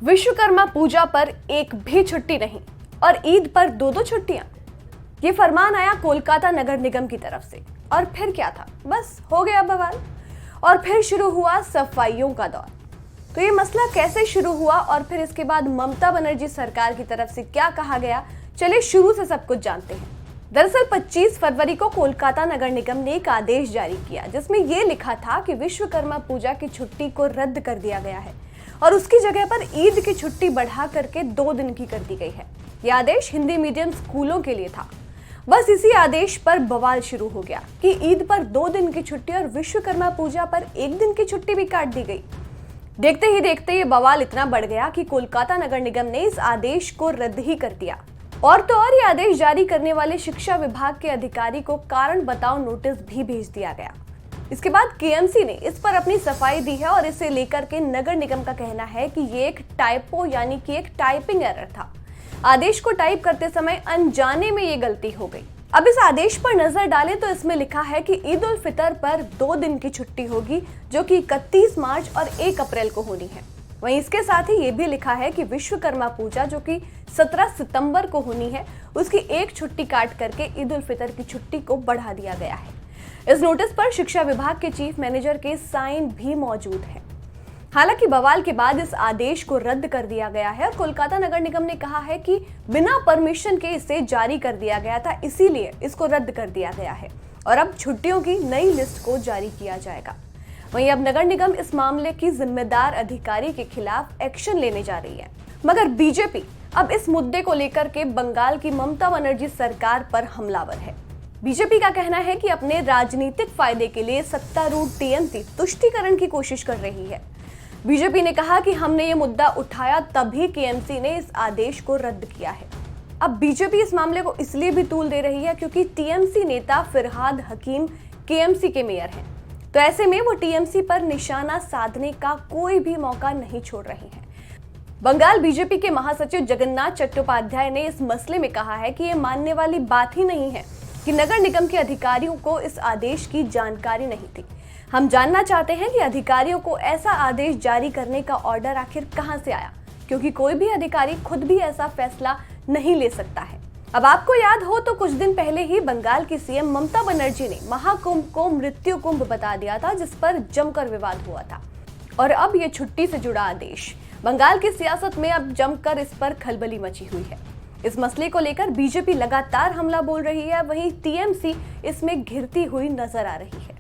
विश्वकर्मा पूजा पर एक भी छुट्टी नहीं और ईद पर दो दो छुट्टियां। ये फरमान आया कोलकाता नगर निगम की तरफ से। और फिर क्या था, बस हो गया बवाल और फिर शुरू हुआ सफाइयों का दौर। तो ये मसला कैसे शुरू हुआ और फिर इसके बाद ममता बनर्जी सरकार की तरफ से क्या कहा गया, चलिए शुरू से सब कुछ जानते हैं। दरअसल 25 फरवरी को कोलकाता नगर निगम ने एक आदेश जारी किया जिसमें यह लिखा था कि विश्वकर्मा पूजा की छुट्टी को रद्द कर दिया गया है और उसकी जगह पर ईद की छुट्टी बढ़ा करके 2 दिन की कर दी गई है। यह आदेश हिंदी मीडियम स्कूलों के लिए था। बस इसी आदेश पर बवाल शुरू हो गया कि ईद पर 2 दिन की छुट्टी और विश्वकर्मा पूजा पर 1 दिन की छुट्टी भी काट दी गई। देखते ही देखते ये बवाल इतना बढ़ गया कि कोलकाता नगर निगम ने इस आदेश को रद्द ही कर दिया। और तो और ये आदेश जारी करने वाले शिक्षा विभाग के अधिकारी को कारण बताओ नोटिस भी भेज दिया गया। इसके बाद केएमसी ने इस पर अपनी सफाई दी है और इसे लेकर के नगर निगम का कहना है कि ये एक टाइपो यानी कि एक टाइपिंग एरर था। आदेश को टाइप करते समय अनजाने में ये गलती हो गई। अब इस आदेश पर नजर डालें तो इसमें लिखा है कि ईद उल फितर पर 2 दिन की छुट्टी होगी जो कि 31 मार्च और 1 अप्रैल को होनी है। वहीं इसके साथ ही ये भी लिखा है कि विश्वकर्मा पूजा जो कि 17 सितंबर को होनी है उसकी 1 छुट्टी काट करके ईद उल फितर की छुट्टी को बढ़ा दिया गया है। इस नोटिस पर शिक्षा विभाग के चीफ मैनेजर के साइन भी मौजूद है। हालांकि बवाल के बाद इस आदेश को रद्द कर दिया गया है और कोलकाता नगर निगम ने कहा है कि बिना परमिशन के इसे जारी कर दिया गया था, इसीलिए इसको रद्द कर दिया गया है और अब छुट्टियों की नई लिस्ट को जारी किया जाएगा। वहीं अब नगर निगम इस मामले की जिम्मेदार अधिकारी के खिलाफ एक्शन लेने जा रही है। मगर बीजेपी अब इस मुद्दे को लेकर के बंगाल की ममता बनर्जी सरकार पर हमलावर है। बीजेपी का कहना है कि अपने राजनीतिक फायदे के लिए सत्तारूढ़ टीएमसी तुष्टीकरण की कोशिश कर रही है। बीजेपी ने कहा कि हमने ये मुद्दा उठाया तभी केएमसी ने इस आदेश को रद्द किया है। अब बीजेपी इस मामले को इसलिए भी तूल दे रही है क्योंकि टीएमसी नेता फिरहाद हकीम केएमसी के मेयर हैं। तो ऐसे में वो टीएमसी पर निशाना साधने का कोई भी मौका नहीं छोड़ रही हैं। बंगाल बीजेपी के महासचिव जगन्नाथ चट्टोपाध्याय ने इस मसले में कहा है कि ये मानने वाली बात ही नहीं है कि नगर निगम के अधिकारियों को इस आदेश की जानकारी नहीं थी। हम जानना चाहते हैं कि अधिकारियों को ऐसा आदेश जारी करने का ऑर्डर आखिर कहां से आया, क्योंकि कोई भी अधिकारी खुद भी ऐसा फैसला नहीं ले सकता है। अब आपको याद हो तो कुछ दिन पहले ही बंगाल की सीएम ममता बनर्जी ने महाकुंभ को मृत्यु कुंभ बता दिया था, जिस पर जमकर विवाद हुआ था। और अब ये छुट्टी से जुड़ा आदेश, बंगाल की सियासत में अब जमकर इस पर खलबली मची हुई है। इस मसले को लेकर बीजेपी लगातार हमला बोल रही है, वहीं टीएमसी इसमें घिरती हुई नजर आ रही है।